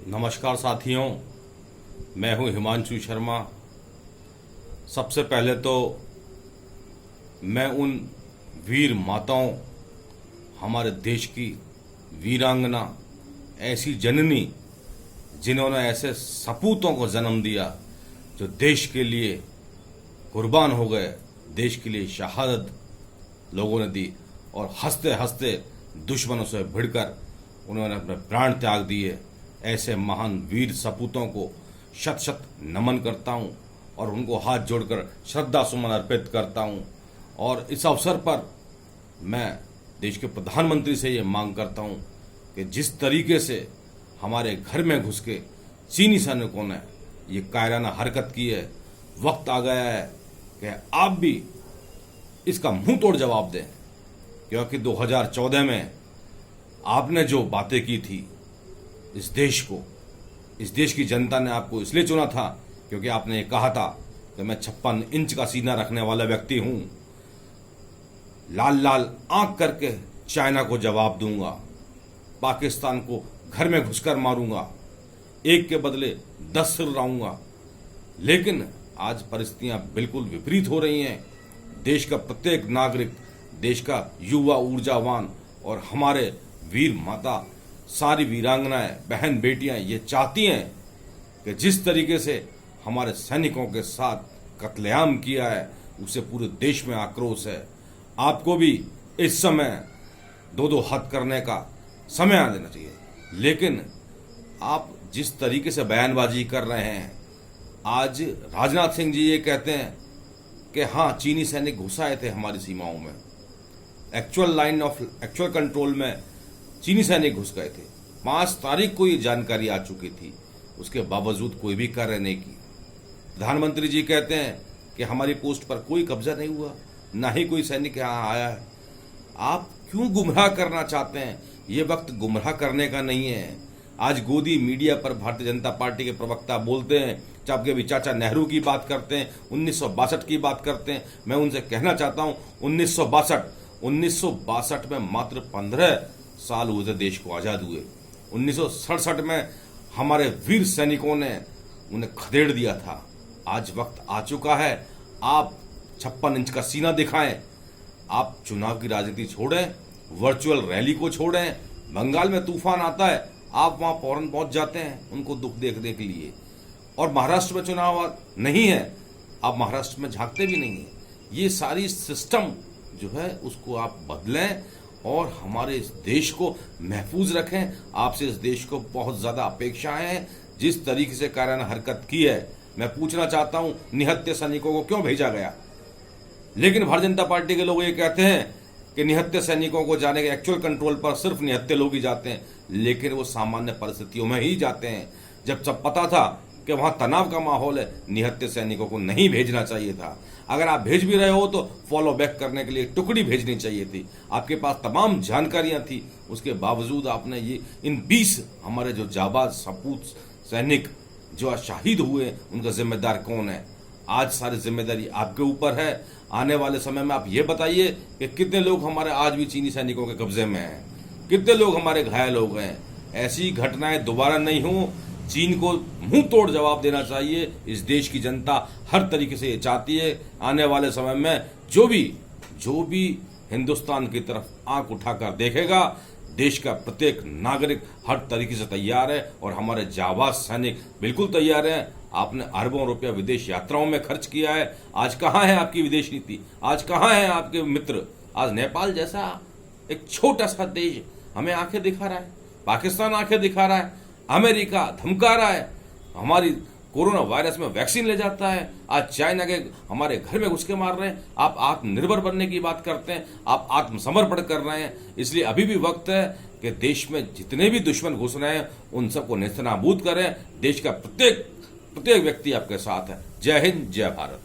नमस्कार साथियों, मैं हूं हिमांशु शर्मा। सबसे पहले तो मैं उन वीर माताओं, हमारे देश की वीरांगना, ऐसी जननी जिन्होंने ऐसे सपूतों को जन्म दिया जो देश के लिए कुर्बान हो गए, देश के लिए शहादत लोगों ने दी और हंसते हंसते दुश्मनों से भिड़कर उन्होंने अपने प्राण त्याग दिए। ऐसे महान वीर सपूतों को शत शत नमन करता हूं और उनको हाथ जोड़कर श्रद्धा सुमन अर्पित करता हूं। और इस अवसर पर मैं देश के प्रधानमंत्री से ये मांग करता हूं कि जिस तरीके से हमारे घर में घुस के चीनी सैनिकों ने ये कायराना हरकत की है, वक्त आ गया है कि आप भी इसका मुंह तोड़ जवाब दें। क्योंकि 2014 में आपने जो बातें की थी, इस देश की जनता ने आपको इसलिए चुना था क्योंकि आपने कहा था कि मैं 56 इंच का सीना रखने वाला व्यक्ति हूं, लाल लाल आंख करके चाइना को जवाब दूंगा, पाकिस्तान को घर में घुसकर मारूंगा, एक के बदले 10 सिर लाऊंगा। लेकिन आज परिस्थितियां बिल्कुल विपरीत हो रही हैं। देश का प्रत्येक नागरिक, देश का युवा, ऊर्जावान और हमारे वीर माता, सारी वीरांगनाएं, बहन बेटियां ये चाहती हैं कि जिस तरीके से हमारे सैनिकों के साथ कत्लेआम किया है, उसे पूरे देश में आक्रोश है। आपको भी इस समय दो दो हद करने का समय आ देना चाहिए। लेकिन आप जिस तरीके से बयानबाजी कर रहे हैं, आज राजनाथ सिंह जी ये कहते हैं कि हाँ, चीनी सैनिक घुस आए थे हमारी सीमाओं में, एक्चुअल कंट्रोल में चीनी सैनिक घुस गए थे। 5 तारीख को ये जानकारी आ चुकी थी, उसके बावजूद कोई भी कार्य नहीं की। प्रधानमंत्री जी कहते हैं कि हमारी पोस्ट पर कोई कब्जा नहीं हुआ, ना ही कोई सैनिक यहाँ आया है। आप क्यों गुमराह करना चाहते हैं? ये वक्त गुमराह करने का नहीं है। आज गोदी मीडिया पर भारतीय जनता पार्टी के प्रवक्ता बोलते हैं, आपके भी चाचा नेहरू की बात करते हैं, 1962 की बात करते हैं। मैं उनसे कहना चाहता हूं, 1962 में मात्र 15 साल हुए थे देश को आजाद हुए। 1967 में हमारे वीर सैनिकों ने उन्हें खदेड़ दिया था। आज वक्त आ चुका है, आप 56 इंच का सीना दिखाएं। आप चुनाव की राजनीति छोड़ें, वर्चुअल रैली को छोड़ें। बंगाल में तूफान आता है, आप वहां फौरन पहुंच जाते हैं उनको दुख देखने के लिए। और महाराष्ट्र में चुनाव नहीं है, आप महाराष्ट्र में झांकते भी नहीं है। ये सारी सिस्टम जो है उसको आप बदलें और हमारे इस देश को महफूज रखें। आपसे इस देश को बहुत ज्यादा अपेक्षाएं हैं। जिस तरीके से कायराना हरकत की है, मैं पूछना चाहता हूं, निहत्थे सैनिकों को क्यों भेजा गया? लेकिन भारतीय जनता पार्टी के लोग ये कहते हैं कि निहत्थे सैनिकों को जाने के एक्चुअल कंट्रोल पर सिर्फ निहत्थे लोग ही जाते हैं, लेकिन वो सामान्य परिस्थितियों में ही जाते हैं। जब सब पता था कि वहां तनाव का माहौल है, निहत्थे सैनिकों को नहीं भेजना चाहिए था। अगर आप भेज भी रहे हो तो फॉलो बैक करने के लिए टुकड़ी भेजनी चाहिए थी। आपके पास तमाम जानकारियां थी, उसके बावजूद आपने ये इन 20 हमारे जो जाबाज सपूत सैनिक जो शहीद हुए, उनका जिम्मेदार कौन है? आज सारी जिम्मेदारी आपके ऊपर है। आने वाले समय में आप ये बताइए कि कितने लोग हमारे आज भी चीनी सैनिकों के कब्जे में हैं, कितने लोग हमारे घायल हो गए। ऐसी घटनाएं दोबारा नहीं हो। चीन को मुंह तोड़ जवाब देना चाहिए। इस देश की जनता हर तरीके से ये चाहती है। आने वाले समय में जो भी हिंदुस्तान की तरफ आंख उठाकर देखेगा, देश का प्रत्येक नागरिक हर तरीके से तैयार है और हमारे जाबाज सैनिक बिल्कुल तैयार हैं। आपने अरबों रुपया विदेश यात्राओं में खर्च किया है। आज कहां है आपकी विदेश नीति? आज कहां है आपके मित्र? आज नेपाल जैसा एक छोटा सा देश हमें आंखें दिखा रहा है, पाकिस्तान आंखें दिखा रहा है, अमेरिका धमका रहा है, हमारी कोरोना वायरस में वैक्सीन ले जाता है। आज चाइना के हमारे घर में घुस के मार रहे हैं। आप आत्मनिर्भर बनने की बात करते हैं, आप आत्मसमर्पण कर रहे हैं। इसलिए अभी भी वक्त है कि देश में जितने भी दुश्मन घुस रहे हैं उन सबको नेस्तनाबूद करें। देश का प्रत्येक व्यक्ति आपके साथ है। जय हिंद, जय भारत।